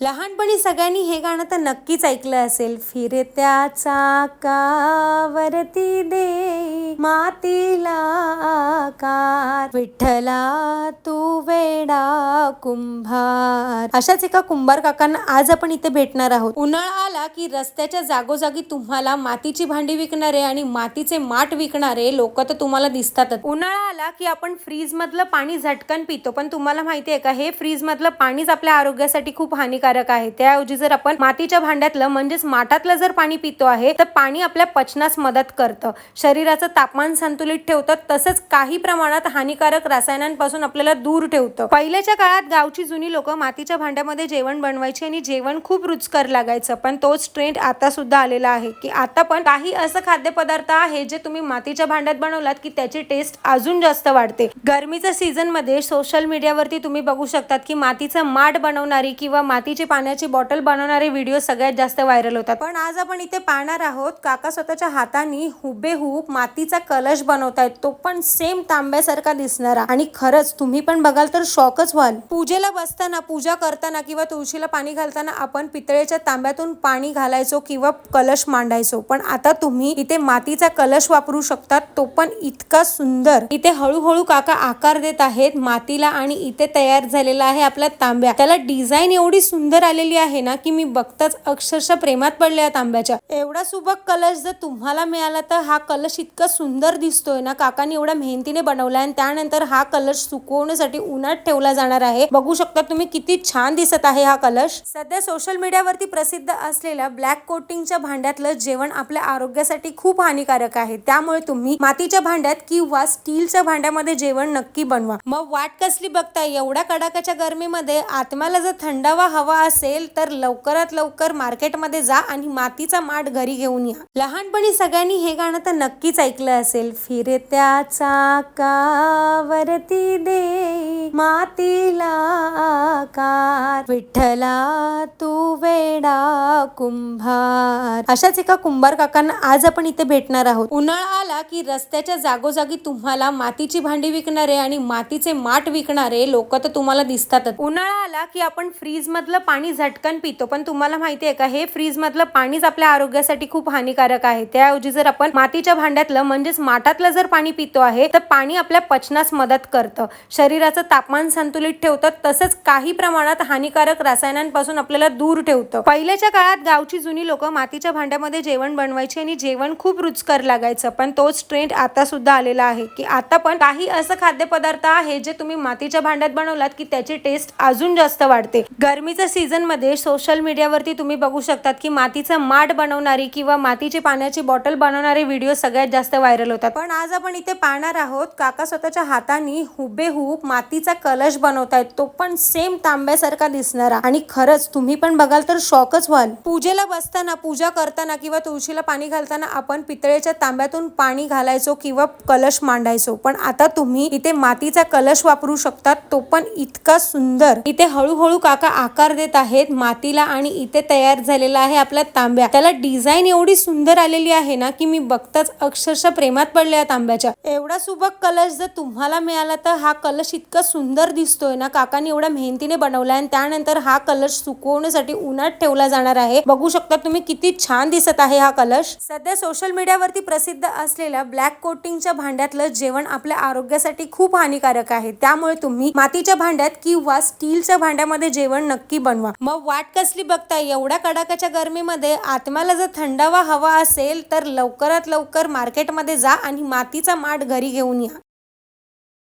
लहानपणी सगळ्यांनी हे गाणं तर नक्कीच ऐकलं असेल. फिरत्या चाकावरती दे मातीला आकार, विठ्ठला तू वेडा कुंभार. अशाच एका कुंभार काकांना आज आपण इथे भेटणार आहोत. उन्हाळा आला की रस्त्याच्या जागोजागी तुम्हाला मातीची भांडी विकणारे आणि मातीचे माठ विकणारे लोक तर तुम्हाला दिसतातच. उन्हाळा आला की आपण फ्रीज मधलं पाणी झटकन पितो, पण तुम्हाला माहितीये का, हे फ्रीज मधलं पाणीच आपल्या आरोग्यासाठी खूप हानिकारक आहे. त्याऐवजी जर आपण मातीच्या भांड्यातलं म्हणजेच माठातलं जर पाणी पितो आहे तर पाणी आपल्या पचनास मदत करतं, शरीराचं तापमान संतुलित ठेवतं, तसंच काही प्रमाणात हानिकारक रसायनांपासून आपल्याला दूर ठेवतं. पहिल्याच्या काळात गावची जुनी लोक मातीच्या भांड्यामध्ये जेवण बनवायची आणि जेवण खूप रुचकर लागायचं. पण तोच ट्रेंड आता सुद्धा आलेला आहे की आता पण काही असं खाद्यपदार्थ आहे जे तुम्ही मातीच्या भांड्यात बनवलात की त्याची टेस्ट अजून जास्त वाढते. गरमीच्या सीझन मध्ये सोशल मीडियावरती तुम्ही बघू शकतात की मातीचं माठ बनवणारी किंवा मातीची पाण्याची बॉटल बनवणारे व्हिडिओ सगळ्यात जास्त व्हायरल होतात. पण आज आपण इथे पाहणार आहोत काका स्वतःच्या हाताने हुबेहूब मातीचा कलश बनवतायत, तो पण सेम तांब्यासारखा दिसणारा. आणि खरंच तुम्ही पण बघाल तर शॉकच व्हाल. पूजेला बसताना, पूजा करताना किंवा तुळशीला पाणी घालताना आपण पितळेच्या तांब्यातून पाणी घालायचो किंवा कलश मांडायचो, पण आता तुम्ही इथे मातीचा कलश वापरू शकतात, तो पण इतका सुंदर. इथे हळूहळू काका आकार देत आहेत मातीला आणि इथे तयार झालेला आहे आपला तांब्या. त्याला डिझाईन एवढी सुंदर आलेली आहे ना की मी बघताच अक्षरशः प्रेमात पडले या तांब्याच्या. एवढा सुबक कलश जर तुम्हाला मिळाला तर हा कलश इतका सुंदर दिसतोय ना, काकांनी एवढ्या मेहनतीने बनवलाय आणि त्यानंतर हा कलश सुकवण्यासाठी उन्हात ठेवला जाणार आहे. बघू शकता तुम्ही किती छान दिसत आहे हा कलश. सध्या सोशल मीडियावरती प्रसिद्ध असलेल्या ब्लॅक कोटिंगच्या भांड्यातलं जेवण आपल्या आरोग्यासाठी खूप हानिकारक आहे. त्यामुळे तुम्ही मातीच्या भांड्यात किंवा स्टीलच्या भांड्यामध्ये जेवण नक्की बनवा. मग वाट कसली बघताय? एवढ्या कडाक्याच्या गरमीमध्ये आत्म्याला जर थंडावा हवा असेल तर लवकरात लवकर मार्केटमध्ये जा आणि मातीचा माठ घरी घेऊन या. लहानपणी सगळ्यांनी हे गाणं तर नक्कीच ऐकलं असेल. फिरत्या चाकावरती दे मातीला आकार, विठ्ठला तू वेडा कुंभार. अशाच एका कुंभार काकांना आज आपण इथे भेटणार आहोत. उन्हाळा आला की रस्त्याच्या जागोजागी तुम्हाला मातीची भांडी विकणारे आणि मातीचे माठ विकणारे लोक तर तुम्हाला दिसतातच. उन्हाळा आला की आपण फ्रीज मधलं पाणी झटकन पितो, पण तुम्हाला माहितीये का, हे फ्रीज मधलं पाणीच आपल्या आरोग्यासाठी खूप हानिकारक आहे. त्याऐवजी जर आपण मातीच्या भांड्यातलं म्हणजेच माठातलं जर पाणी पितो आहे तर पाणी आपल्या पचनास मदत करतं, शरीराचं तापमान संतुलित ठेवतं, तसंच काही प्रमाणात हानिकारक रसायनांपासून आपल्याला दूर ठेवतं. पहिल्याच्या काळात गावची जुनी लोक मातीच्या भांड्यामध्ये जेवण बनवायची आणि जेवण खूप रुचकर लागायचं. पण तोच ट्रेंड आता सुद्धा आलेला आहे की आता पण काही असं खाद्यपदार्थ आहे जे तुम्ही मातीच्या भांड्यात बनवलात की त्याची टेस्ट अजून जास्त वाढते. गरमीच्या सीझन मध्ये सोशल मीडियावरती तुम्ही बघू शकतात की मातीचं माठ बनवणारी किंवा मातीची पाण्याची बॉटल बनवणारे व्हिडिओ सगळ्यात जास्त व्हायरल होतात. पण आज आपण इथे पाहणार आहोत काका स्वतःच्या हाताने हुबेहूब मातीचा कलश बनवतायत, तो पण सेम तांब्यासारखा दिसणारा. आणि खरंच तुम्ही पण बघाल तर शॉकच व्हाल. पूजेला बसताना, पूजा करताना किंवा तुळशीला पाणी घालताना आपण पितळेच्या तांब्यातून पाणी घालायचो किंवा कलश मांडायचो, पण आता तुम्ही इथे मातीचा कलश वापरू शकतात, तो पण इतका सुंदर. इथे हळूहळू काका आकार देत आहेत मातीला आणि इथे तयार झालेला आहे आपला तांब्या. त्याला डिझाईन एवढी सुंदर आलेली आहे ना की मी बघताच अक्षरशः प्रेमात पडले या तांब्याच्या. एवढा सुबक कलश जर तुम्हाला मिळाला तर हा कलश इतका सुंदर दिसतोय ना, काकांनी एवढ्या मेहनतीने बनवलाय आणि त्यानंतर हा कलश सुकवण्यासाठी उन्हात ठेवला जाणार आहे. बघू शकता तुम्ही किती छान दिसत आहे हा कलश. सध्या सोशल मीडियावरती प्रसिद्ध असलेल्या ब्लॅक कोटिंगच्या भांड्यातलं जेवण आपल्या आरोग्यासाठी खूप हानिकारक आहे. त्यामुळे तुम्ही मातीच्या भांड्यात किंवा स्टीलच्या भांड्यामध्ये जेवण नक्की बनवा. मग वाट कसली बघताय? एवढ्या कडाक्याच्या गरमीमध्ये आत्म्याला जर थंडावा हवा असेल तर लवकरात लवकर मार्केटमध्ये जा आणि मातीचा माठ घरी घेऊन या.